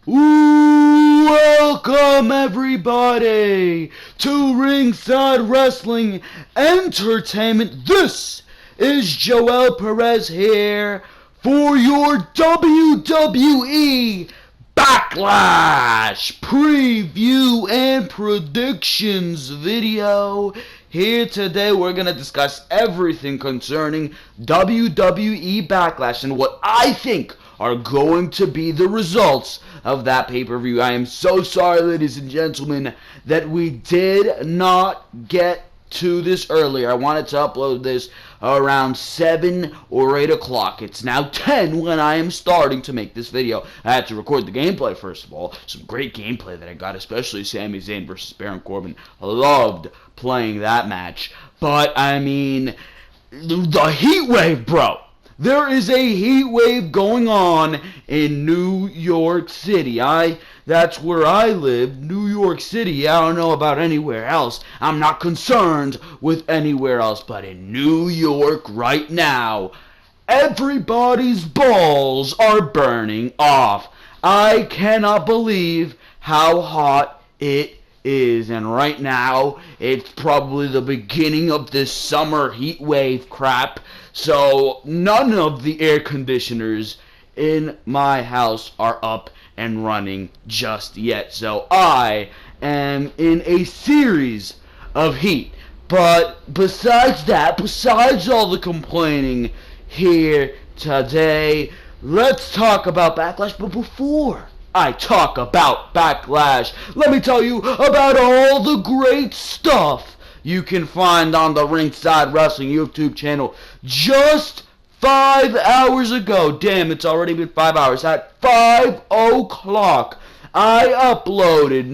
Welcome everybody to Ringside Wrestling Entertainment. This is Joel Perez here for your WWE Backlash preview and predictions video. Here today we're going to discuss everything concerning WWE Backlash and what I think are going to be the results of that pay-per-view. I am so sorry, ladies and gentlemen, that we did not get to this earlier. I wanted to upload this around 7 or 8 o'clock. It's now 10 when I am starting to make this video. I had to record the gameplay first of all. Some great gameplay that I got, especially Sami Zayn versus Baron Corbin. I loved playing that match. But, I mean, the heat wave, bro. There is a heat wave going on in New York City. That's where I live, New York City. I don't know about anywhere else. I'm not concerned with anywhere else, but in New York right now, everybody's balls are burning off. I cannot believe how hot it is, and right now it's probably the beginning of this summer heat wave crap, so none of the air conditioners in my house are up and running just yet, so I am in a series of heat. But besides that, besides all the complaining here today, let's talk about Backlash. But before I talk about Backlash, let me tell you about all the great stuff you can find on the Ringside Wrestling YouTube channel. Just 5 hours ago, damn, it's already been 5 hours, at 5 o'clock, I uploaded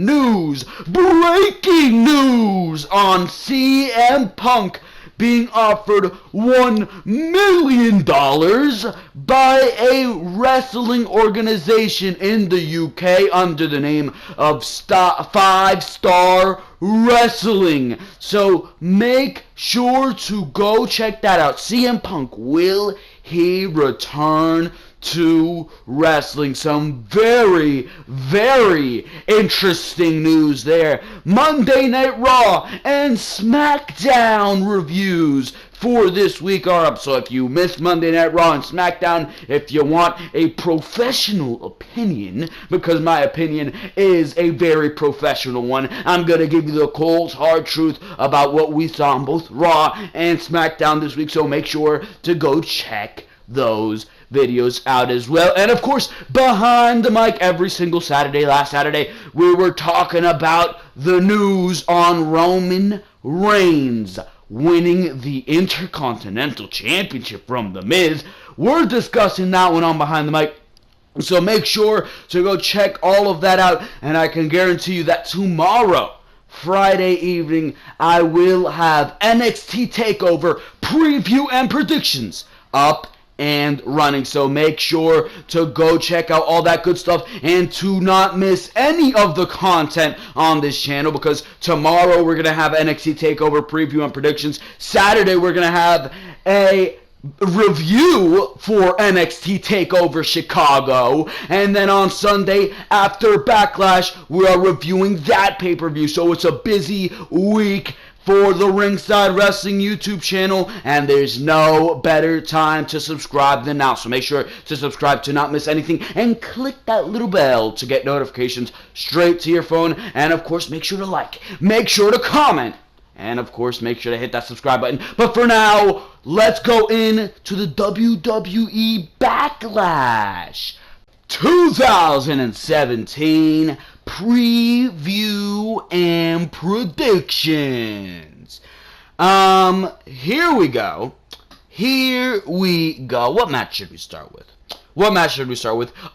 breaking news on CM Punk being offered $1 million by a wrestling organization in the UK under the name of 5 Star Wrestling. So make sure to go check that out. CM Punk, will he return to wrestling? Some very, very interesting news there. Monday Night Raw and Smackdown reviews for this week are up. So if you missed Monday Night Raw and Smackdown, if you want a professional opinion, because my opinion is a very professional one, I'm going to give you the cold, hard truth about what we saw on both Raw and Smackdown this week. So make sure to go check those videos out as well. And of course, behind the mic every single Saturday. Last Saturday, we were talking about the news on Roman Reigns winning the Intercontinental Championship from The Miz. We're discussing that one on Behind the Mic. So make sure to go check all of that out. And I can guarantee you that tomorrow, Friday evening, I will have NXT TakeOver preview and predictions up and running. So make sure to go check out all that good stuff and to not miss any of the content on this channel, because tomorrow we're going to have NXT TakeOver preview and predictions. Saturday we're going to have a review for NXT TakeOver Chicago, and then on Sunday after Backlash we are reviewing that pay-per-view. So it's a busy week for the Ringside Wrestling YouTube channel, and there's no better time to subscribe than now. So make sure to subscribe to not miss anything, and click that little bell to get notifications straight to your phone. And of course, make sure to like, make sure to comment, and of course, make sure to hit that subscribe button. But for now, let's go into the WWE Backlash 2017 preview and predictions. Here we go. What match should we start with?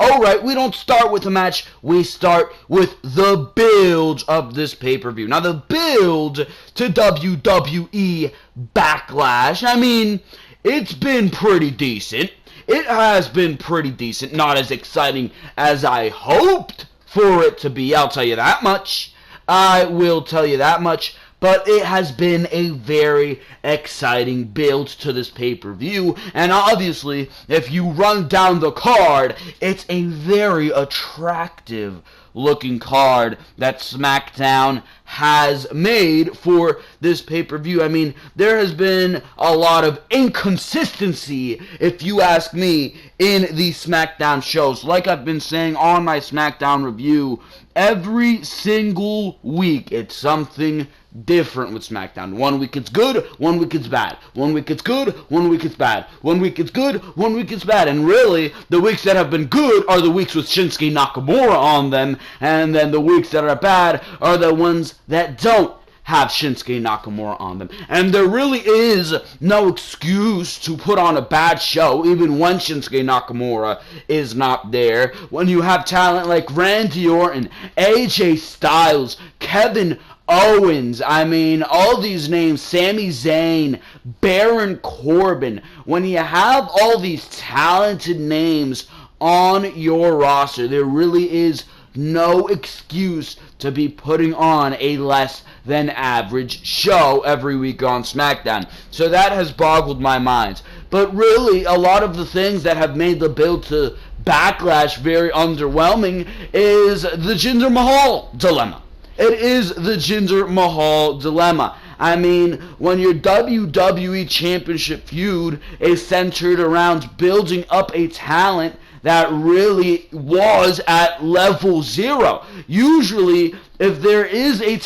Oh, right, we don't start with the match. We start with the build of this pay-per-view. Now, the build to WWE Backlash, I mean, it's been pretty decent. It has been pretty decent. Not as exciting as I hoped for it to be, I'll tell you that much. I will tell you that much. But it has been a very exciting build to this pay-per-view, and obviously, if you run down the card, it's a very attractive looking card that Smackdown has made for this pay-per-view. I mean, there has been a lot of inconsistency, if you ask me, in the Smackdown shows. Like I've been saying on my Smackdown review, every single week it's something different with SmackDown. 1 week it's good, 1 week it's bad. 1 week it's good, 1 week it's bad. 1 week it's good, 1 week it's bad. And really, the weeks that have been good are the weeks with Shinsuke Nakamura on them, and then the weeks that are bad are the ones that don't have Shinsuke Nakamura on them. And there really is no excuse to put on a bad show, even when Shinsuke Nakamura is not there. When you have talent like Randy Orton, AJ Styles, Kevin Owens, I mean, all these names, Sami Zayn, Baron Corbin, when you have all these talented names on your roster, there really is no excuse to be putting on a less than average show every week on SmackDown. So that has boggled my mind. But really, a lot of the things that have made the build to Backlash very underwhelming is the Jinder Mahal dilemma. It is the Jinder Mahal dilemma. I mean, when your WWE Championship feud is centered around building up a talent that really was at level 0. Usually, if there is a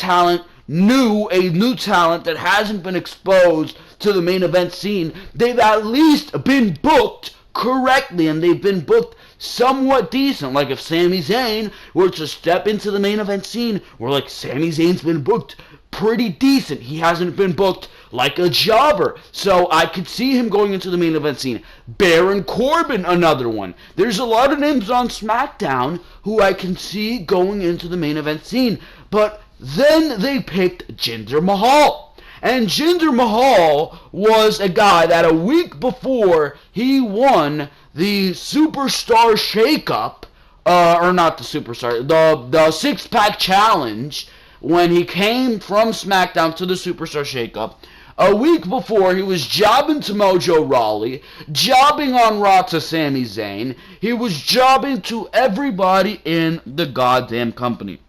new talent that hasn't been exposed to the main event scene, they've at least been booked correctly, and they've been booked somewhat decent. Like if Sami Zayn were to step into the main event scene, we're like, Sami Zayn's been booked pretty decent. He hasn't been booked like a jobber. So I could see him going into the main event scene. Baron Corbin, another one. There's a lot of names on SmackDown who I can see going into the main event scene. But then they picked Jinder Mahal. And Jinder Mahal was a guy that a week before he won the Superstar Shake-Up, or not the Superstar, the Six-Pack Challenge, when he came from SmackDown to the Superstar Shake-Up. A week before, he was jobbing to Mojo Rawley, jobbing on Raw to Sami Zayn. He was jobbing to everybody in the goddamn company.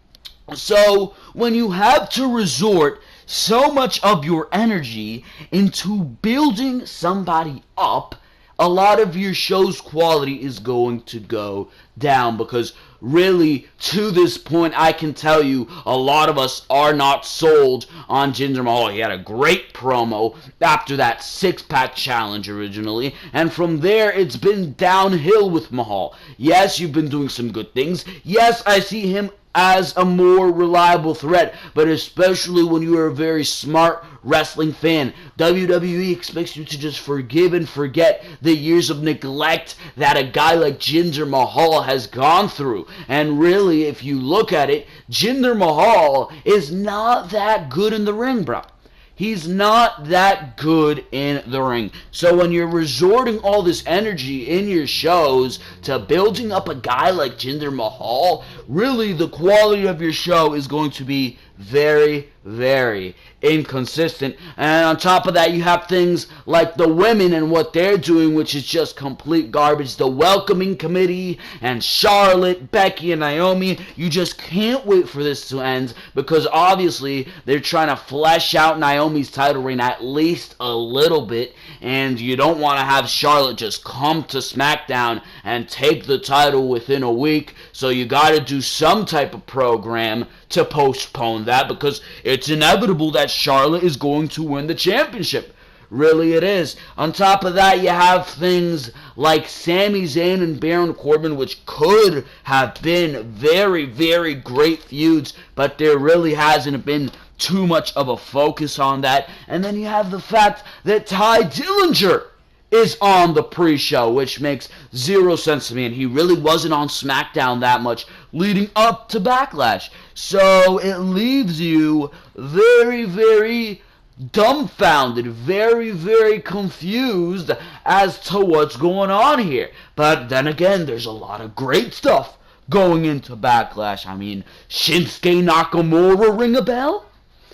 So, when you have to resort so much of your energy into building somebody up, a lot of your show's quality is going to go down, because really, to this point, I can tell you a lot of us are not sold on Jinder Mahal. He had a great promo after that six-pack challenge originally, and from there, it's been downhill with Mahal. Yes, you've been doing some good things. Yes, I see him as a more reliable threat, but especially when you are a very smart wrestling fan, WWE expects you to just forgive and forget the years of neglect that a guy like Jinder Mahal has gone through. And really, if you look at it, Jinder Mahal is not that good in the ring, bro. He's not that good in the ring. So when you're resorting all this energy in your shows to building up a guy like Jinder Mahal, really the quality of your show is going to be very, very inconsistent. And on top of that, you have things like the women and what they're doing, which is just complete garbage. The welcoming committee and Charlotte, Becky, and Naomi, you just can't wait for this to end, because obviously they're trying to flesh out Naomi's title reign at least a little bit, and you don't want to have Charlotte just come to SmackDown and take the title within a week, so you got to do some type of program to postpone that, because it's inevitable that Charlotte is going to win the championship. Really it is. On top of that, you have things like Sami Zayn and Baron Corbin, which could have been very, very great feuds, but there really hasn't been too much of a focus on that. And then you have the fact that Ty Dillinger is on the pre-show, which makes zero sense to me, and he really wasn't on SmackDown that much leading up to Backlash. So it leaves you very, very dumbfounded, very, very confused as to what's going on here. But then again, there's a lot of great stuff going into Backlash. I mean, Shinsuke Nakamura, ring a bell?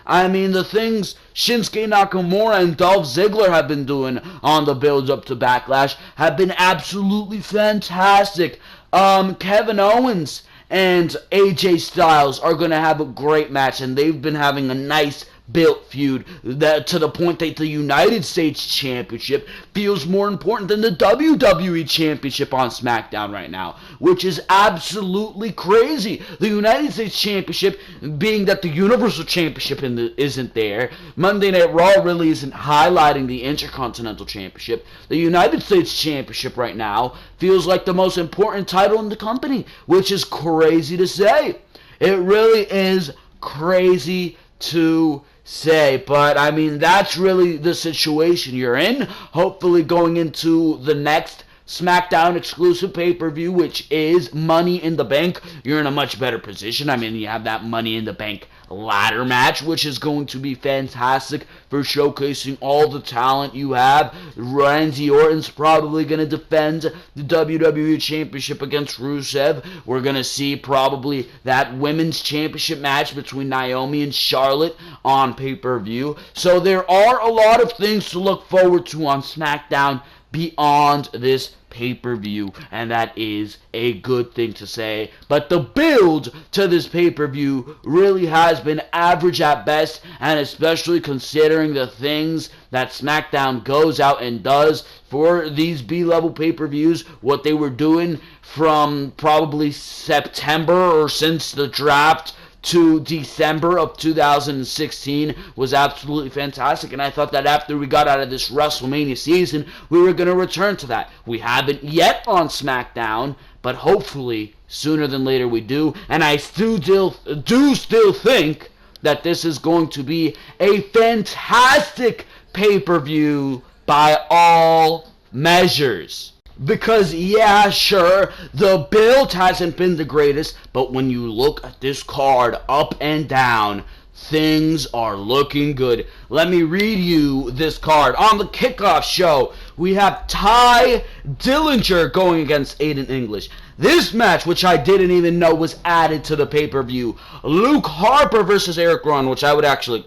I mean, the things Shinsuke Nakamura and Dolph Ziggler have been doing on the build-up to Backlash have been absolutely fantastic. Kevin Owens and AJ Styles are going to have a great match, and they've been having a nice built feud that to the point that the United States Championship feels more important than the WWE Championship on Smackdown right now, which is absolutely crazy. The United States Championship, being that the Universal Championship isn't there, Monday Night Raw really isn't highlighting the Intercontinental Championship. The United States Championship right now feels like the most important title in the company, which is crazy to say. It really is crazy to say, but I mean, that's really the situation you're in. Hopefully going into the next SmackDown exclusive pay-per-view, which is Money in the Bank, you're in a much better position. I mean, you have that Money in the Bank ladder match, which is going to be fantastic for showcasing all the talent you have. Randy Orton's probably going to defend the WWE Championship against Rusev. We're going to see probably that Women's Championship match between Naomi and Charlotte on pay-per-view. So there are a lot of things to look forward to on SmackDown beyond this pay-per-view, and that is a good thing to say. But the build to this pay-per-view really has been average at best, and especially considering the things that SmackDown goes out and does for these B-level pay-per-views, what they were doing from probably September or since the draft to December of 2016 was absolutely fantastic, and I thought that after we got out of this WrestleMania season, we were going to return to that. We haven't yet on SmackDown, but hopefully sooner than later we do, and I still think that this is going to be a fantastic pay-per-view by all measures. Because, yeah, sure, the build hasn't been the greatest, but when you look at this card up and down, things are looking good. Let me read you this card. On the kickoff show, we have Ty Dillinger going against Aiden English. This match, which I didn't even know was added to the pay-per-view, Luke Harper versus Eric Rowan, which I would actually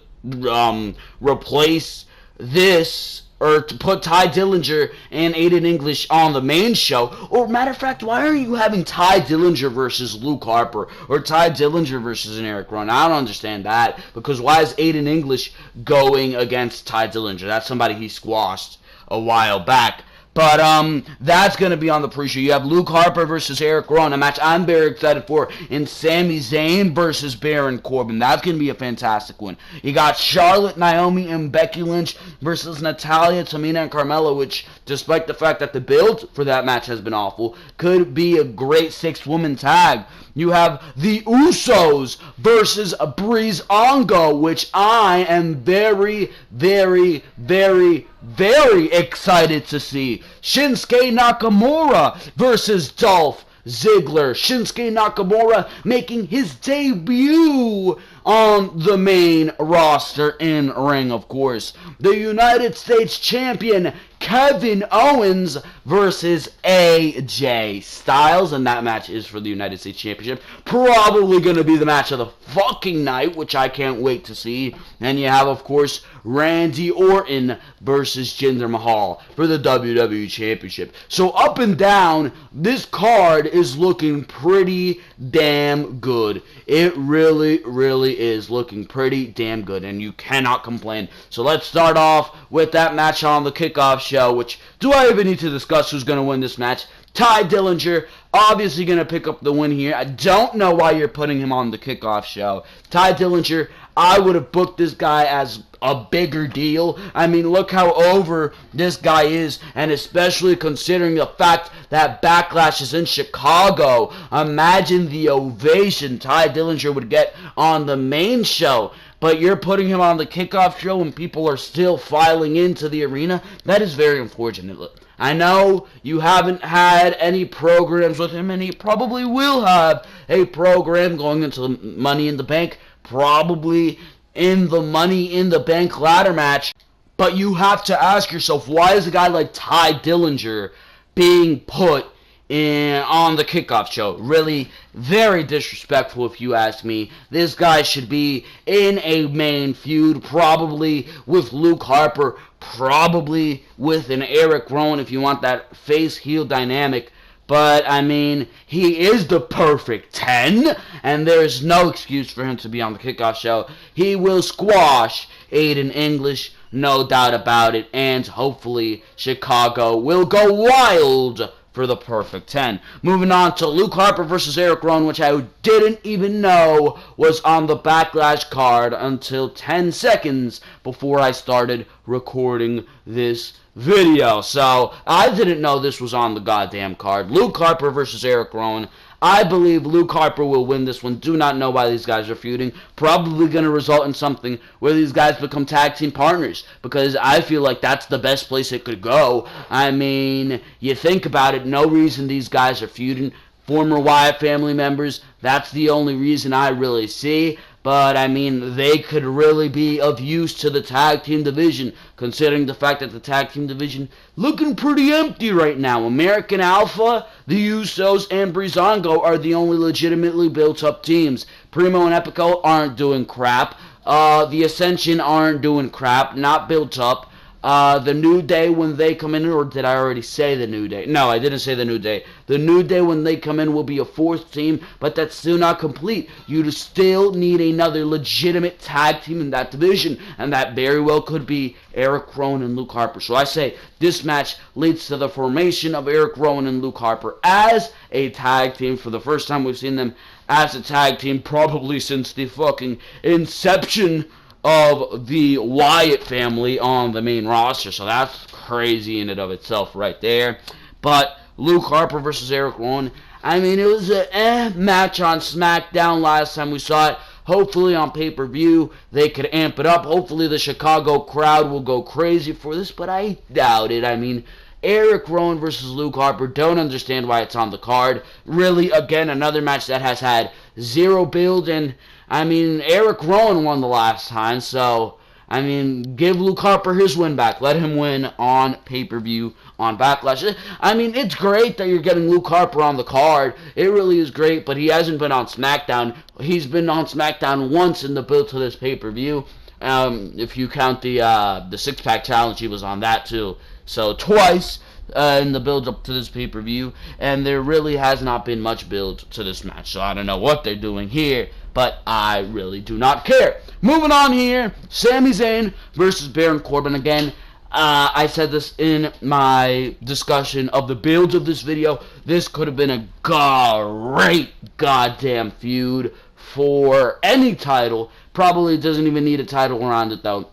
replace this, or to put Ty Dillinger and Aiden English on the main show. Or, matter of fact, why are you having Ty Dillinger versus Luke Harper? Or Ty Dillinger versus an Eric Rowan? I don't understand that. Because why is Aiden English going against Ty Dillinger? That's somebody he squashed a while back. But that's going to be on the pre-show. You have Luke Harper versus Eric Rowan, a match I'm very excited for, and Sami Zayn versus Baron Corbin. That's going to be a fantastic one. You got Charlotte, Naomi, and Becky Lynch versus Natalya, Tamina, and Carmella, which, despite the fact that the build for that match has been awful, could be a great six-woman tag. You have the Usos versus Breezango, which I am very, very, very, very excited to see. Shinsuke Nakamura versus Dolph Ziggler. Shinsuke Nakamura making his debut on the main roster in ring, of course. The United States Champion Kevin Owens versus AJ Styles, and that match is for the United States Championship. Probably going to be the match of the fucking night, which I can't wait to see. And you have, of course, Randy Orton versus Jinder Mahal for the WWE Championship. So up and down, this card is looking pretty damn good. It really, really is looking pretty damn good, and you cannot complain. So let's start off with that match on the kickoff show, which, do I even need to discuss who's going to win this match? Ty Dillinger, obviously going to pick up the win here. I don't know why you're putting him on the kickoff show. Ty Dillinger, I would have booked this guy as a bigger deal. I mean, look how over this guy is, and especially considering the fact that Backlash is in Chicago. Imagine the ovation Ty Dillinger would get on the main show. But you're putting him on the kickoff show and people are still filing into the arena. That is very unfortunate. I know you haven't had any programs with him, and he probably will have a program going into Money in the Bank, probably in the Money in the Bank ladder match. But you have to ask yourself, why is a guy like Ty Dillinger being put on the kickoff show. Really, very disrespectful if you ask me. This guy should be in a main feud, probably with Luke Harper, probably with an Eric Rowan if you want that face-heel dynamic. But, I mean, he is the perfect 10, and there's no excuse for him to be on the kickoff show. He will squash Aiden English, no doubt about it, and hopefully Chicago will go wild for the perfect 10. Moving on to Luke Harper versus Eric Rowan, which I didn't even know was on the Backlash card until 10 seconds before I started recording this video. So, I didn't know this was on the goddamn card. Luke Harper versus Eric Rowan. I believe Luke Harper will win this one. Do not know why these guys are feuding. Probably going to result in something where these guys become tag team partners, because I feel like that's the best place it could go. I mean, you think about it, no reason these guys are feuding. Former Wyatt family members, that's the only reason I really see. But, I mean, they could really be of use to the tag team division, considering the fact that the tag team division looking pretty empty right now. American Alpha, the Usos, and Breezango are the only legitimately built-up teams. Primo and Epico aren't doing crap. The Ascension aren't doing crap, not built up. The New Day, when they come in, or did I already say the New Day? No, I didn't say the New Day. The New Day, when they come in, will be a fourth team, but that's still not complete. You still need another legitimate tag team in that division, and that very well could be Eric Rowan and Luke Harper. So I say this match leads to the formation of Eric Rowan and Luke Harper as a tag team. For the first time we've seen them as a tag team, probably since the fucking inception of the Wyatt family on the main roster. So that's crazy in and of itself right there. But Luke Harper versus Eric Rowan, I mean, it was a match on Smackdown last time we saw it. Hopefully on pay-per-view they could amp it up. Hopefully the Chicago crowd will go crazy for this, but I doubt it. I mean, Eric Rowan versus Luke Harper, don't understand why it's on the card. Really, again, another match that has had zero build, and I mean, Eric Rowan won the last time, so, I mean, give Luke Harper his win back. Let him win on pay-per-view on Backlash. I mean, it's great that you're getting Luke Harper on the card. It really is great, but he hasn't been on SmackDown. He's been on SmackDown once in the build to this pay-per-view. If you count the six-pack challenge, he was on that too. So, twice in the build-up to this pay-per-view, and there really has not been much build to this match. So, I don't know what they're doing here, but I really do not care. Moving on here, Sami Zayn versus Baron Corbin. Again, I said this in my discussion of the build of this video. This could have been a great goddamn feud for any title. Probably doesn't even need a title around it, though.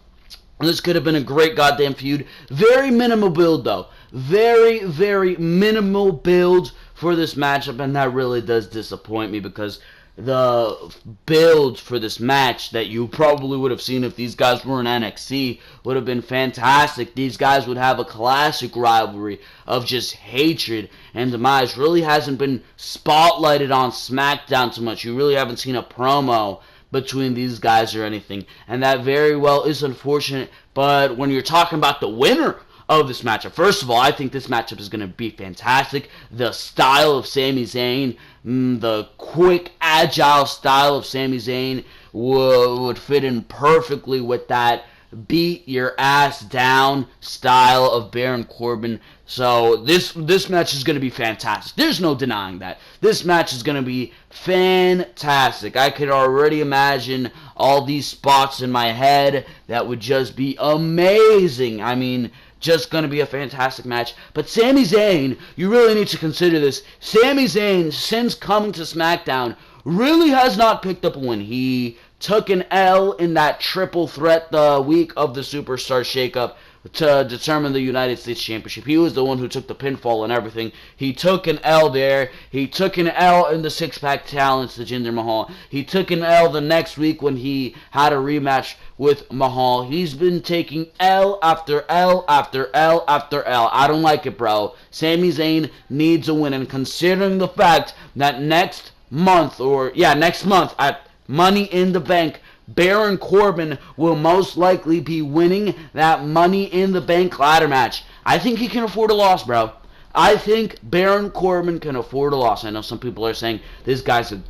This could have been a great goddamn feud. Very minimal build, though. Very, very minimal build for this matchup, and that really does disappoint me, because the build for this match that you probably would have seen if these guys were in NXT would have been fantastic. These guys would have a classic rivalry of just hatred and demise. Really hasn't been spotlighted on SmackDown too much. You really haven't seen a promo between these guys or anything, and that very well is unfortunate. But when you're talking about the winner of this matchup, first of all, I think this matchup is going to be fantastic. The style of Sami Zayn, the quick, agile style of Sami Zayn would fit in perfectly with that beat your ass down style of Baron Corbin. So this match is going to be fantastic. There's no denying that. This match is going to be fantastic. I could already imagine all these spots in my head that would just be amazing. I mean, just going to be a fantastic match. But Sami Zayn, you really need to consider this. Sami Zayn, since coming to SmackDown, really has not picked up a win. He took an L in that triple threat the week of the Superstar Shakeup to determine the United States Championship. He was the one who took the pinfall and everything. He took an L there. He took an L in the six-pack challenge to Jinder Mahal. He took an L the next week when he had a rematch with Mahal. He's been taking L after L after L after L. I don't like it, bro. Sami Zayn needs a win, and considering the fact that next month at Money in the Bank, Baron Corbin will most likely be winning that Money in the Bank ladder match. I think he can afford a loss, bro. I think Baron Corbin can afford a loss. I know some people are saying this guy's a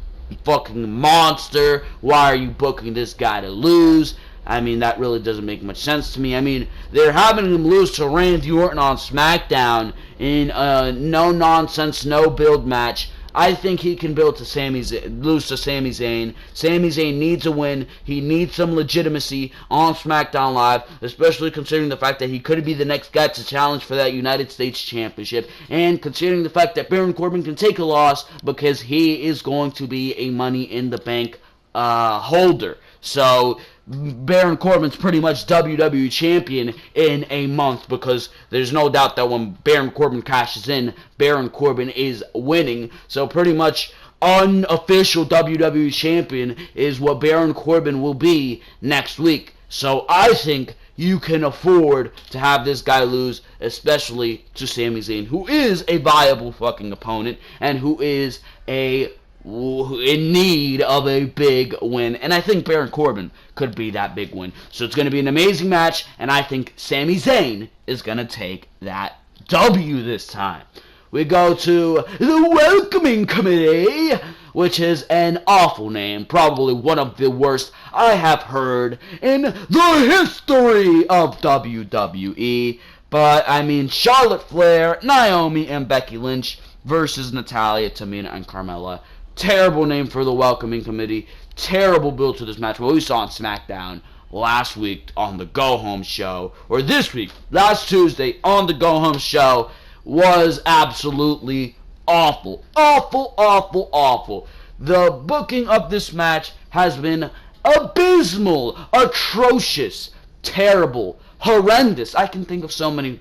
fucking monster. Why are you booking this guy to lose? I mean, that really doesn't make much sense to me. I mean, they're having him lose to Randy Orton on Smackdown in a no-nonsense, no-build match. I think he can lose to Sami Zayn. Sami Zayn needs a win. He needs some legitimacy on SmackDown Live, especially considering the fact that he could be the next guy to challenge for that United States Championship, and considering the fact that Baron Corbin can take a loss because he is going to be a Money in the Bank holder. So Baron Corbin's pretty much WWE champion in a month, because there's no doubt that when Baron Corbin cashes in, Baron Corbin is winning. So pretty much unofficial WWE champion is what Baron Corbin will be next week. So I think you can afford to have this guy lose, especially to Sami Zayn, who is a viable fucking opponent and who is in need of a big win, and I think Baron Corbin could be that big win. So it's going to be an amazing match, and I think Sami Zayn is going to take that W this time. We go to the Welcoming Committee, which is an awful name, probably one of the worst I have heard in the history of WWE. But, I mean, Charlotte Flair, Naomi, and Becky Lynch versus Natalya, Tamina, and Carmella. Terrible name for the Welcoming Committee. Terrible build to this match. What we saw on SmackDown last week on the Go Home show, or this week, last Tuesday on the Go Home show, was absolutely awful. Awful, awful, awful. The booking of this match has been abysmal, atrocious, terrible, horrendous. I can think of so many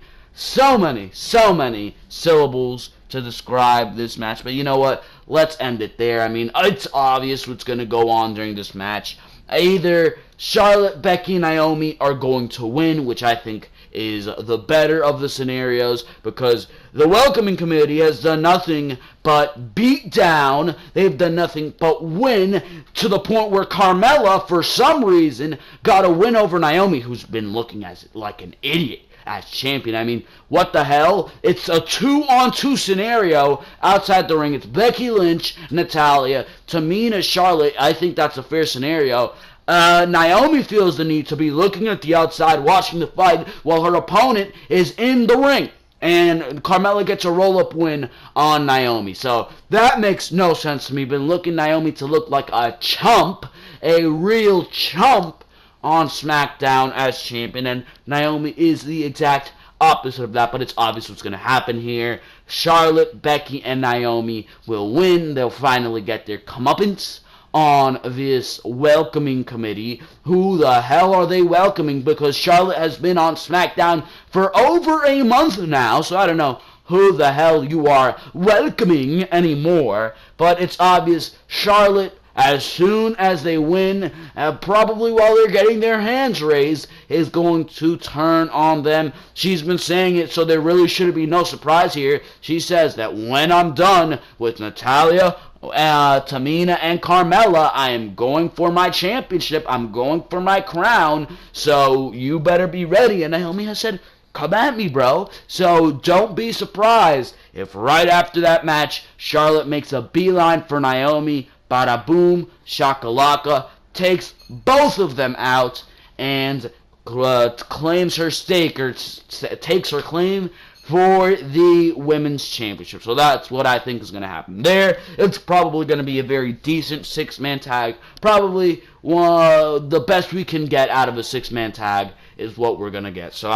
syllables to describe this match, but you know what? Let's end it there. I mean, it's obvious what's going to go on during this match. Either Charlotte, Becky, Naomi are going to win, which I think is the better of the scenarios, because the Welcoming Committee has done nothing but beat down. They've done nothing but win, to the point where Carmella, for some reason, got a win over Naomi, who's been looking like an idiot as champion. I mean, what the hell? It's a 2-on-2 scenario outside the ring. It's Becky Lynch, Natalya, Tamina, Charlotte. I think that's a fair scenario. Naomi feels the need to be looking at the outside, watching the fight, while her opponent is in the ring. And Carmella gets a roll-up win on Naomi. So that makes no sense to me. Been looking Naomi to look like a chump, a real chump, on SmackDown as champion, and Naomi is the exact opposite of that, but it's obvious what's going to happen here. Charlotte, Becky, and Naomi will win. They'll finally get their comeuppance on this Welcoming Committee. Who the hell are they welcoming? Because Charlotte has been on SmackDown for over a month now, so I don't know who the hell you are welcoming anymore, but it's obvious Charlotte, as soon as they win, probably while they're getting their hands raised, is going to turn on them. She's been saying it, so there really should be no surprise here. She says that when I'm done with Natalya, Tamina, and Carmella, I am going for my championship. I'm going for my crown, so you better be ready. And Naomi has said, come at me, bro. So don't be surprised if right after that match, Charlotte makes a beeline for Naomi. Bada boom, shakalaka, takes both of them out, and claims her stake, or takes her claim for the Women's Championship. So that's what I think is going to happen there. It's probably going to be a very decent 6-man tag. Probably the best we can get out of a 6-man tag is what we're going to get. So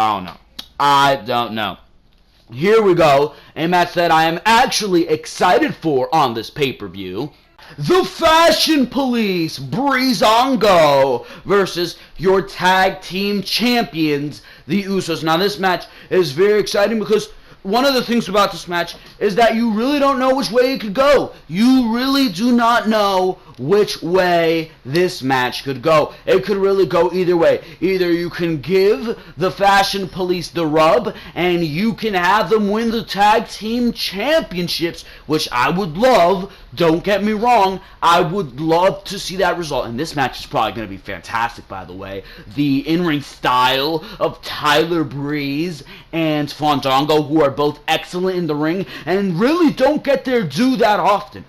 I don't know. Here we go. A match that I am actually excited for on this pay-per-view. The Fashion Police, Breezango, versus your tag team champions, the Usos. Now, this match is very exciting because one of the things about this match is that you really don't know which way it could go. You really do not know which way this match could go. It could really go either way. Either you can give the Fashion Police the rub, and you can have them win the Tag Team Championships, which I would love. Don't get me wrong, I would love to see that result. And this match is probably going to be fantastic, by the way. The in-ring style of Tyler Breeze and Fandango, who are both excellent in the ring and really don't get their due that often.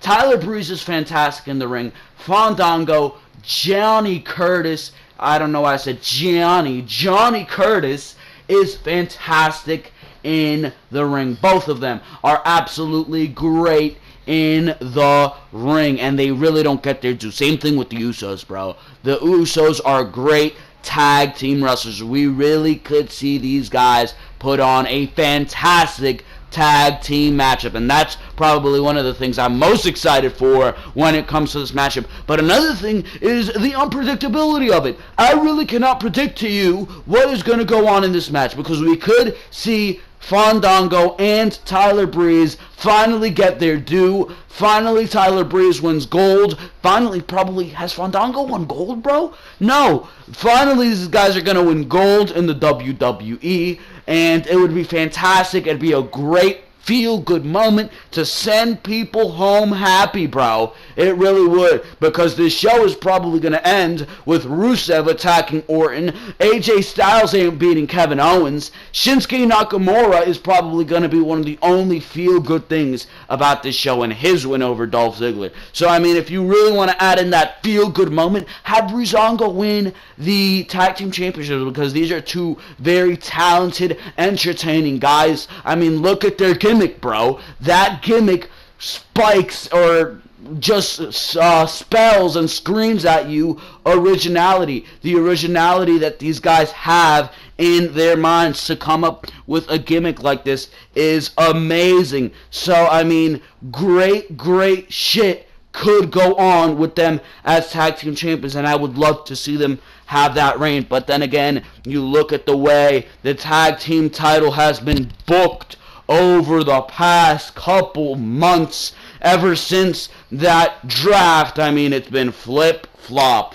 Tyler Breeze is fantastic in the ring. Fandango, Johnny Curtis, I don't know why I said Johnny Curtis is fantastic in the ring. Both of them are absolutely great in the ring, and they really don't get their due. Same thing with the Usos, bro. The Usos are great tag team wrestlers. We really could see these guys put on a fantastic tag team matchup, and that's probably one of the things I'm most excited for when it comes to this matchup. But another thing is the unpredictability of it. I really cannot predict to you what is going to go on in this match, because we could see Fandango and Tyler Breeze finally get their due. Finally, Tyler Breeze wins gold. Finally, probably, has Fandango won gold, bro? No. Finally, these guys are going to win gold in the WWE, and it would be fantastic. It'd be a great feel-good moment to send people home happy, bro. It really would, because this show is probably going to end with Rusev attacking Orton. AJ Styles ain't beating Kevin Owens. Shinsuke Nakamura is probably going to be one of the only feel-good things about this show, and his win over Dolph Ziggler. So, I mean, if you really want to add in that feel-good moment, have Breezango win the Tag Team Championships, because these are two very talented, entertaining guys. I mean, look at their gimmick, bro. That gimmick spikes or just spells and screams at you originality. The originality that these guys have in their minds to come up with a gimmick like this is amazing. So, I mean, great shit could go on with them as tag team champions, and I would love to see them have that reign. But then again, you look at the way the tag team title has been booked over the past couple months, ever since that draft. I mean, it's been flip, flop.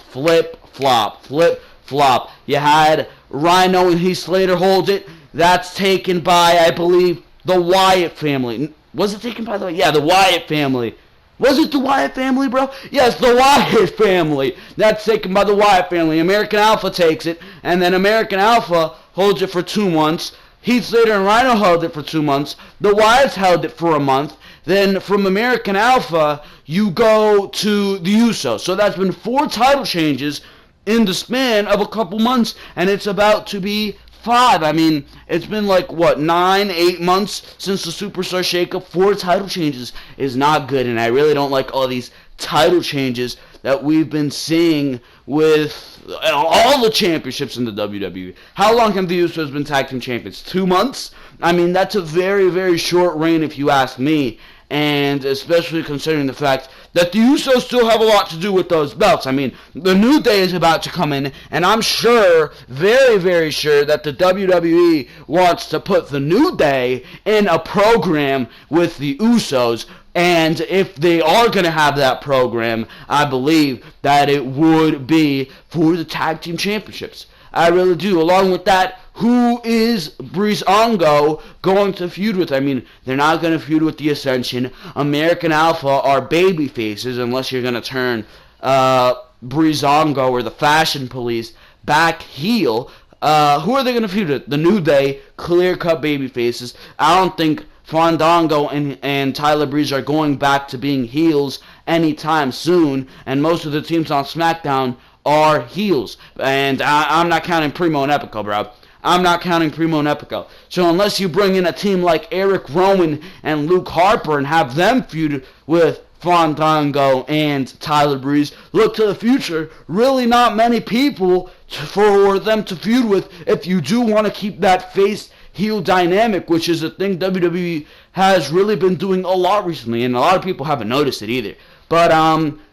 You had Rhino and Heath Slater hold it. That's taken by, I believe, the Wyatt family. Was it taken by the... Yeah, the Wyatt family. Was it the Wyatt family, bro? Yes, the Wyatt family. That's taken by the Wyatt family. American Alpha takes it, and then American Alpha holds it for 2 months. Heath Slater and Rhino held it for 2 months. The Wyatts held it for a month. Then from American Alpha, you go to the Usos. So that's been 4 title changes in the span of a couple months, and it's about to be 5. I mean, it's been like, what, 9, 8 months since the Superstar Shakeup. 4 title changes is not good, and I really don't like all these title changes that we've been seeing with all the championships in the WWE. How long have the Usos been tag team champions? 2 months? I mean, that's a very short reign if you ask me, and especially considering the fact that the Usos still have a lot to do with those belts. I mean, the New Day is about to come in, and I'm sure, very sure, that the WWE wants to put the New Day in a program with the Usos. And if they are going to have that program, I believe that it would be for the Tag Team Championships. I really do. Along with that, who is Breezango going to feud with? I mean, they're not going to feud with the Ascension. American Alpha are baby faces, unless you're going to turn Breezango or the Fashion Police back heel. Who are they going to feud with? The New Day, clear-cut baby faces. I don't think Fandango and Tyler Breeze are going back to being heels anytime soon, and most of the teams on Smackdown are heels. And I'm not counting Primo and Epico, bro. I'm not counting Primo and Epico. So unless you bring in a team like Eric Rowan and Luke Harper and have them feud with Fandango and Tyler Breeze, look to the future. Really not many people for them to feud with if you do want to keep that face-heel dynamic, which is a thing WWE has really been doing a lot recently, and a lot of people haven't noticed it either. But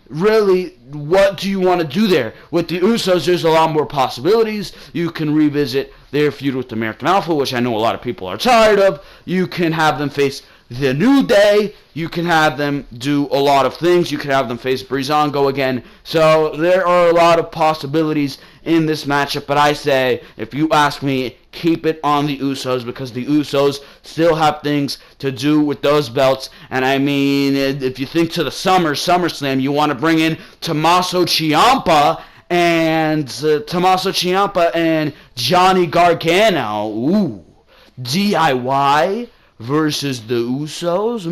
really, what do you want to do there? With the Usos, there's a lot more possibilities. You can revisit their feud with American Alpha, which I know a lot of people are tired of. You can have them face The New Day, you can have them do a lot of things. You can have them face Breezango again. So there are a lot of possibilities in this matchup. But I say, if you ask me, keep it on the Usos because the Usos still have things to do with those belts. And I mean, if you think to the SummerSlam, you want to bring in Tommaso Ciampa and Johnny Gargano. Ooh, DIY versus the Usos.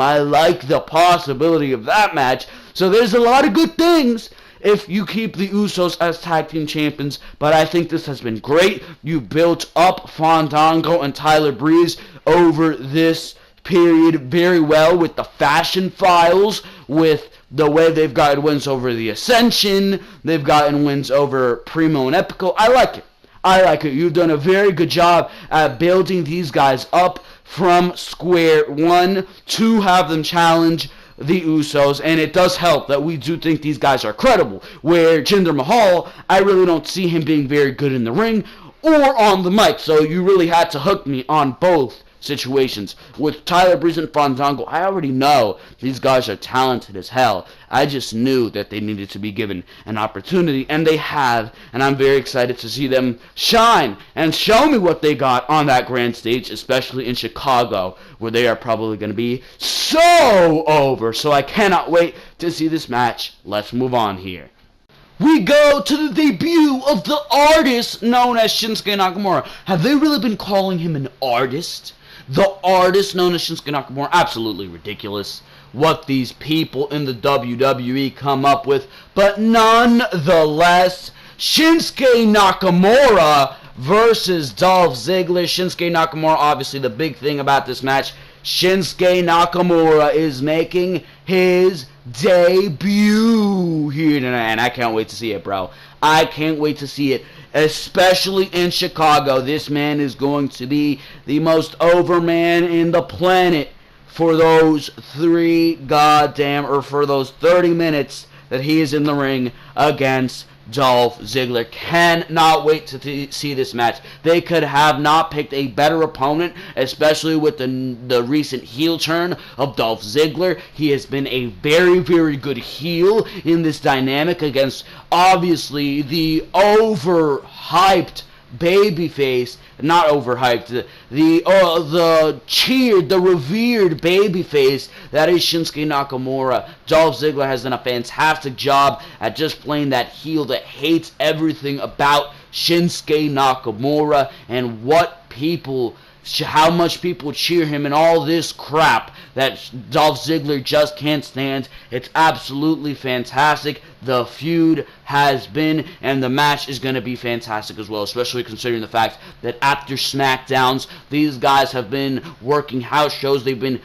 I like the possibility of that match. So there's a lot of good things if you keep the Usos as tag team champions, but I think this has been great. You built up Fandango and Tyler Breeze over this period very well with the Fashion Files, with the way they've gotten wins over the Ascension, they've gotten wins over Primo and Epico. I like it. I like it. You've done a very good job at building these guys up from square one to have them challenge the Usos, and it does help that we do think these guys are credible. Where Jinder Mahal, I really don't see him being very good in the ring or on the mic, so you really had to hook me on both situations. With Tyler Breeze and Fandango, I already know these guys are talented as hell. I just knew that they needed to be given an opportunity, and they have, and I'm very excited to see them shine and show me what they got on that grand stage, especially in Chicago, where they are probably going to be so over. So I cannot wait to see this match. Let's move on here. We go to the debut of the artist known as Shinsuke Nakamura. Have they really been calling him an artist? The artist known as Shinsuke Nakamura? Absolutely ridiculous what these people in the WWE come up with. But nonetheless, Shinsuke Nakamura versus Dolph Ziggler. Shinsuke Nakamura, obviously the big thing about this match, Shinsuke Nakamura is making his debut here tonight, and I can't wait to see it, bro. I can't wait to see it, especially in Chicago. This man is going to be the most over man in the planet for those for those 30 minutes that he is in the ring against Dolph Ziggler. Cannot wait to see this match. They could have not picked a better opponent, especially with the recent heel turn of Dolph Ziggler. He has been a very, very good heel in this dynamic against, obviously, the overhyped babyface, not overhyped, the cheered, the revered babyface that is Shinsuke Nakamura. Dolph Ziggler has done a fantastic job at just playing that heel that hates everything about Shinsuke Nakamura and how much people cheer him and all this crap that Dolph Ziggler just can't stand. It's absolutely fantastic. The feud has been, and the match is going to be fantastic as well, especially considering the fact that after Smackdowns, these guys have been working house shows. They've been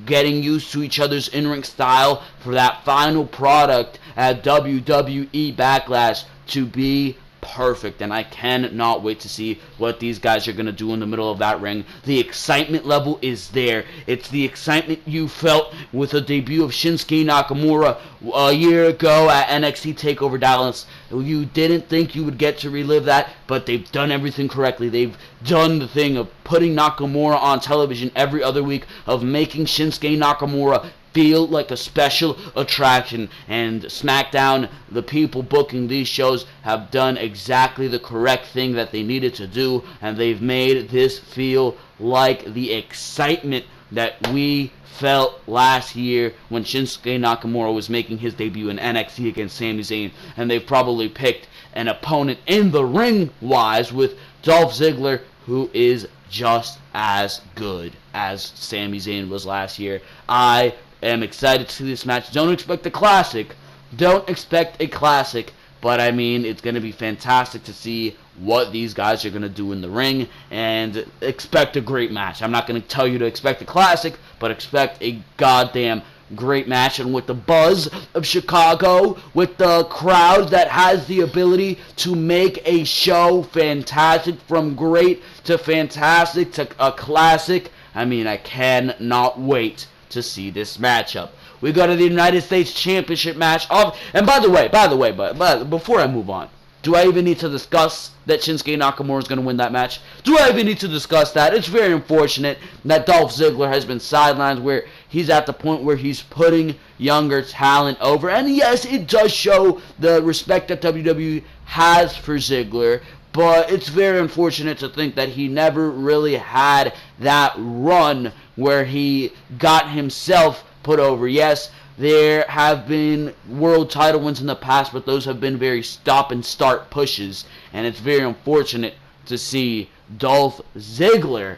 getting used to each other's in-ring style for that final product at WWE Backlash to be perfect, and I cannot wait to see what these guys are going to do in the middle of that ring. The excitement level is there. It's the excitement you felt with the debut of Shinsuke Nakamura a year ago at NXT TakeOver Dallas. You didn't think you would get to relive that, but they've done everything correctly. They've done the thing of putting Nakamura on television every other week, of making Shinsuke Nakamura feel like a special attraction, and Smackdown, the people booking these shows, have done exactly the correct thing that they needed to do, and they've made this feel like the excitement that we felt last year when Shinsuke Nakamura was making his debut in NXT against Sami Zayn, and they've probably picked an opponent in the ring-wise with Dolph Ziggler, who is just as good as Sami Zayn was last year. I am excited to see this match. Don't expect a classic. But I mean, it's going to be fantastic to see what these guys are going to do in the ring, and expect a great match. I'm not going to tell you to expect a classic, but expect a goddamn great match. And with the buzz of Chicago, with the crowd that has the ability to make a show fantastic, from great to fantastic to a classic, I mean, I cannot wait to see this matchup. We go to the United States Championship match. And by the way, but before I move on, Do I even need to discuss that Shinsuke Nakamura is going to win that match? Do I even need to discuss that? It's very unfortunate that Dolph Ziggler has been sidelined, where he's at the point where he's putting younger talent over. And yes, it does show the respect that WWE has for Ziggler, but it's very unfortunate to think that he never really had that run where he got himself put over. Yes, there have been world title wins in the past, but those have been very stop-and-start pushes, and it's very unfortunate to see Dolph Ziggler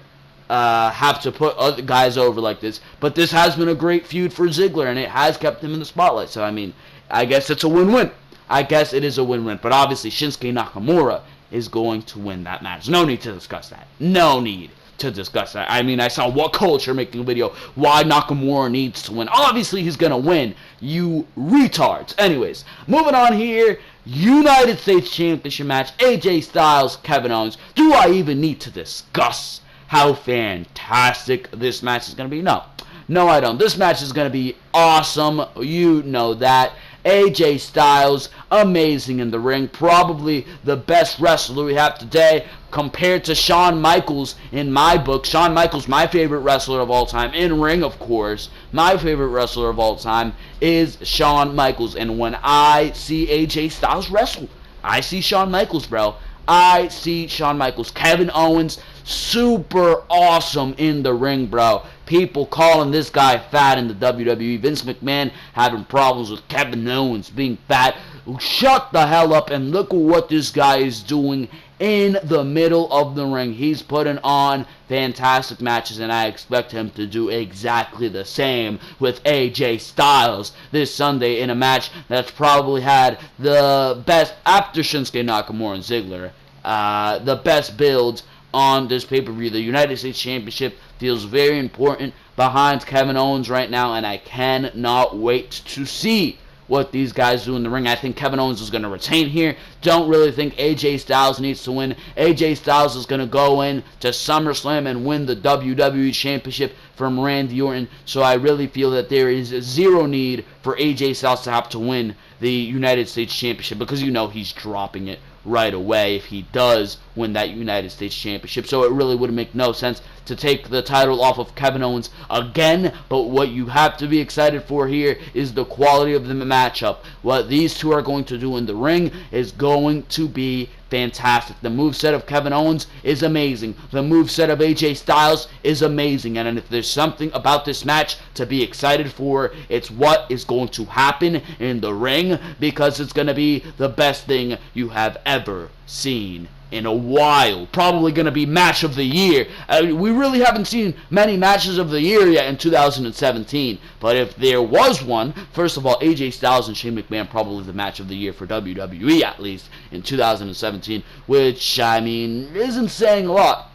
have to put other guys over like this. But this has been a great feud for Ziggler, and it has kept him in the spotlight. So, I mean, I guess it's a win-win. I guess it is a win-win. But obviously, Shinsuke Nakamura is going to win that match. No need to discuss that. No need to discuss that. I mean, I saw What Culture making a video why Nakamura needs to win. Obviously, he's going to win, you retards. Anyways, moving on here. United States Championship match. AJ Styles, Kevin Owens. Do I even need to discuss how fantastic this match is going to be? No. No, I don't. This match is going to be awesome. You know that. AJ Styles, amazing in the ring. Probably the best wrestler we have today, compared to Shawn Michaels in my book. Shawn Michaels, my favorite wrestler of all time. In ring, of course. My favorite wrestler of all time is Shawn Michaels. And when I see AJ Styles wrestle, I see Shawn Michaels, bro. I see Shawn Michaels. Kevin Owens, super awesome in the ring, bro. People calling this guy fat in the WWE. Vince McMahon having problems with Kevin Owens being fat. Shut the hell up and look at what this guy is doing in the middle of the ring. He's putting on fantastic matches, and I expect him to do exactly the same with AJ Styles this Sunday in a match that's probably had the best, after Shinsuke Nakamura and Ziggler, the best builds on this pay-per-view. The United States Championship feels very important behind Kevin Owens right now, and I cannot wait to see what these guys do in the ring. I think Kevin Owens is going to retain here. Don't really think AJ Styles needs to win. AJ Styles is going to go in to SummerSlam and win the WWE Championship from Randy Orton. So I really feel that there is zero need for AJ Styles to have to win the United States Championship, because you know he's dropping it right away if he does win that United States Championship. So it really would make no sense to take the title off of Kevin Owens again. But what you have to be excited for here is the quality of the matchup. What these two are going to do in the ring is going to be fantastic. The moveset of Kevin Owens is amazing. The moveset of AJ Styles is amazing. And if there's something about this match to be excited for, it's what is going to happen in the ring, because it's going to be the best thing you have ever seen in a while. Probably going to be match of the year. We really haven't seen many matches of the year yet in 2017. But if there was one, first of all, AJ Styles and Shane McMahon probably the match of the year for WWE, at least in 2017. Which, I mean, isn't saying a lot.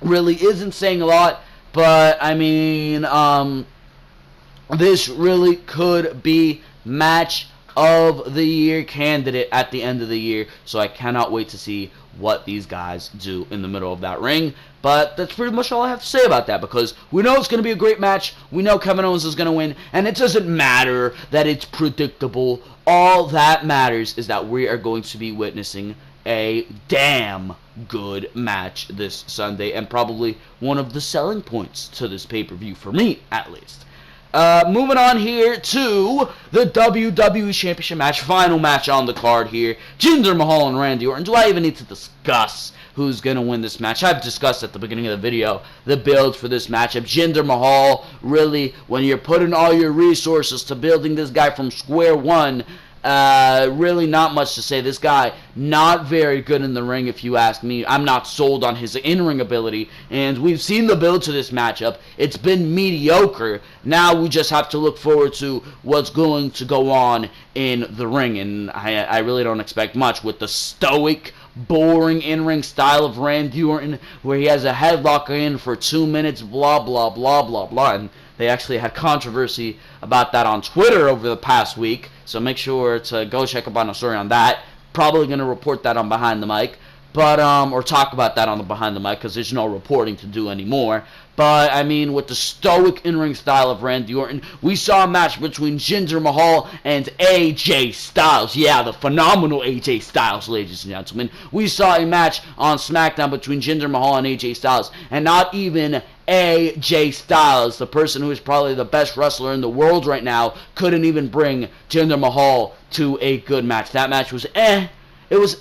Really isn't saying a lot. But, I mean, this really could be match of the year candidate at the end of the year. So I cannot wait to see what these guys do in the middle of that ring. But that's pretty much all I have to say about that, because we know it's going to be a great match. We know Kevin Owens is going to win, and it doesn't matter that it's predictable. All that matters is that we are going to be witnessing a damn good match this Sunday, and probably one of the selling points to this pay-per-view, for me at least. Moving on here to the WWE Championship match, final match on the card here. Jinder Mahal and Randy Orton. Do I even need to discuss who's going to win this match? I've discussed at the beginning of the video the build for this matchup. Jinder Mahal, really, when you're putting all your resources to building this guy from square one, really not much to say. This guy, not very good in the ring, if you ask me. I'm not sold on his in-ring ability, and we've seen the build to this matchup. It's been mediocre. Now we just have to look forward to what's going to go on in the ring, and I really don't expect much with the stoic, boring in-ring style of Randy Orton, where he has a headlock in for 2 minutes, blah, blah, blah, blah, blah, and they actually had controversy about that on Twitter over the past week, so make sure to go check up on a story on that. Probably going to report that on Behind the Mic. But, or talk about that on the behind the mic, because there's no reporting to do anymore. But, I mean, with the stoic in-ring style of Randy Orton, we saw a match between Jinder Mahal and AJ Styles. Yeah, the phenomenal AJ Styles, ladies and gentlemen. We saw a match on SmackDown between Jinder Mahal and AJ Styles, and not even AJ Styles, the person who is probably the best wrestler in the world right now, couldn't even bring Jinder Mahal to a good match. That match was It was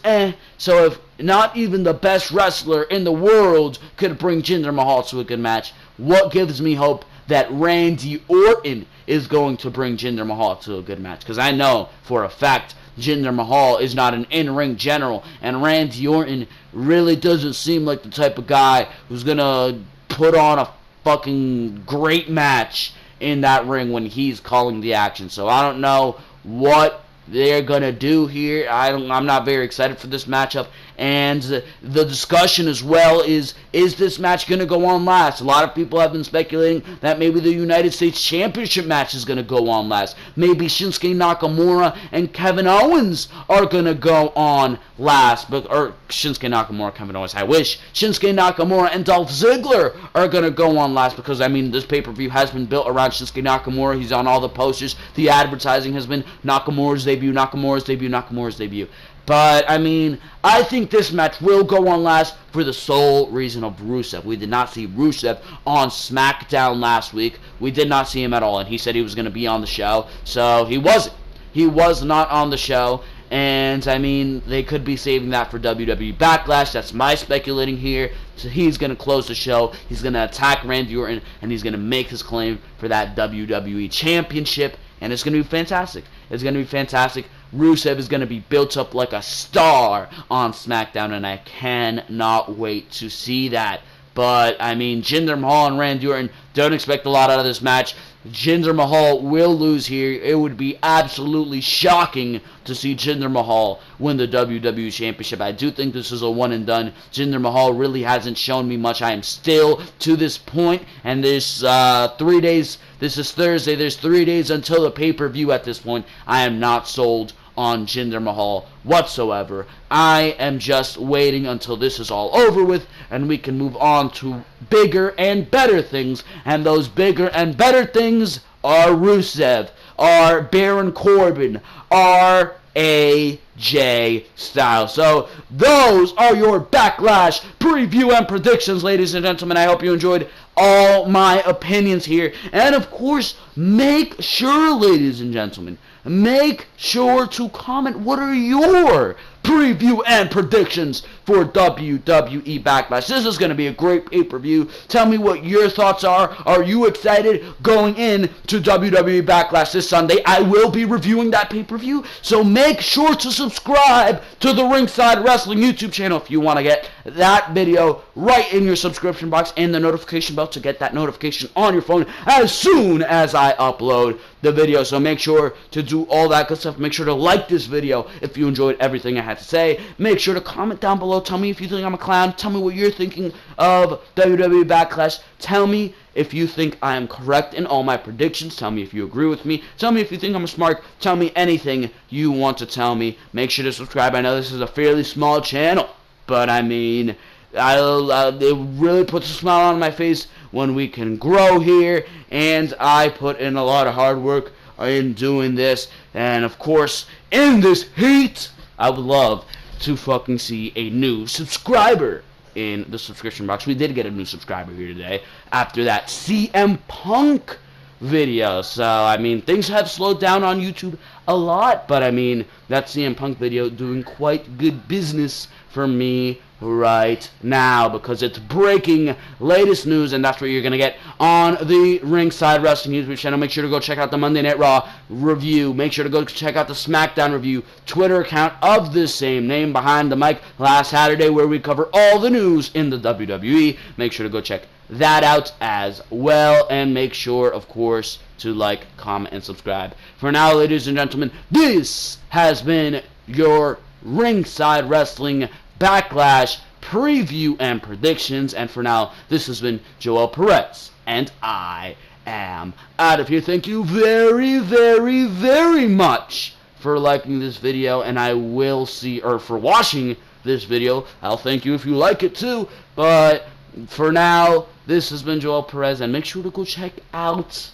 So if not even the best wrestler in the world could bring Jinder Mahal to a good match, what gives me hope that Randy Orton is going to bring Jinder Mahal to a good match? Because I know for a fact Jinder Mahal is not an in-ring general, and Randy Orton really doesn't seem like the type of guy who's going to put on a fucking great match in that ring when he's calling the action. So I don't know what they're going to do here. I'm not very excited for this matchup. And the discussion as well is this match going to go on last? A lot of people have been speculating that maybe the United States Championship match is going to go on last. Maybe Shinsuke Nakamura and Kevin Owens are going to go on last. Or Shinsuke Nakamura, Kevin Owens, I wish. Shinsuke Nakamura and Dolph Ziggler are going to go on last, because, I mean, this pay-per-view has been built around Shinsuke Nakamura. He's on all the posters. The advertising has been Nakamura's debut, Nakamura's debut, Nakamura's debut. But, I mean, I think this match will go on last for the sole reason of Rusev. We did not see Rusev on SmackDown last week. We did not see him at all, and he said he was going to be on the show. So, he wasn't. He was not on the show. And, I mean, they could be saving that for WWE Backlash. That's my speculating here. So he's going to close the show. He's going to attack Randy Orton, and he's going to make his claim for that WWE Championship. And it's going to be fantastic. It's going to be fantastic. Rusev is going to be built up like a star on SmackDown, and I cannot wait to see that. But, I mean, Jinder Mahal and Randy Orton, don't expect a lot out of this match. Jinder Mahal will lose here. It would be absolutely shocking to see Jinder Mahal win the WWE Championship. I do think this is a one and done. Jinder Mahal really hasn't shown me much. I am still to this point, and there's 3 days. This is Thursday. There's 3 days until the pay-per-view at this point. I am not sold on Jinder Mahal whatsoever. I am just waiting until this is all over with and we can move on to bigger and better things, and those bigger and better things are Rusev, are Baron Corbin, are AJ Styles. So those are your Backlash preview and predictions, ladies and gentlemen. I hope you enjoyed all my opinions here, and of course, make sure, ladies and gentlemen, make sure to comment what are your preview and predictions for WWE Backlash. This is going to be a great pay-per-view. Tell me what your thoughts are. Are you excited going in to WWE Backlash this Sunday? I will be reviewing that pay-per-view, so make sure to subscribe to the Ringside Wrestling YouTube channel if you want to get that video right in your subscription box and the notification bell to get that notification on your phone as soon as I upload the video. So make sure to do all that good stuff. Make sure to like this video if you enjoyed everything I had to say. Make sure to comment down below. Tell me if you think I'm a clown. Tell me what you're thinking of WWE Backlash. Tell me if you think I am correct in all my predictions. Tell me if you agree with me. Tell me if you think I'm smart. Tell me anything you want to tell me. Make sure to subscribe. I know this is a fairly small channel, but I mean, it really puts a smile on my face when we can grow here, and I put in a lot of hard work in doing this. And of course, in this heat, I would love to fucking see a new subscriber in the subscription box. We did get a new subscriber here today after that CM Punk video. So, I mean, things have slowed down on YouTube a lot, but I mean, that CM Punk video doing quite good business for me right now, because it's breaking latest news, and that's what you're going to get on the Ringside Wrestling YouTube channel. Make sure to go check out the Monday Night Raw review. Make sure to go check out the Smackdown review Twitter account of the same name, Behind the Mic, last Saturday, where we cover all the news in the WWE. Make sure to go check that out as well, and make sure, of course, to like, comment, and subscribe. For now, ladies and gentlemen, this has been your Ringside Wrestling Backlash preview and predictions, and for now, this has been Joel Perez, and I am out of here. Thank you very, very, very much for liking this video, and I will see, or for watching this video. I'll thank you if you like it too. But for now, this has been Joel Perez, and make sure to go check out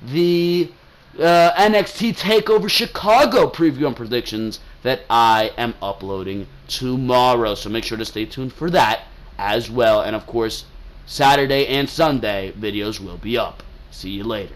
the NXT TakeOver Chicago preview and predictions that I am uploading tomorrow. So make sure to stay tuned for that as well. And of course, Saturday and Sunday videos will be up. See you later.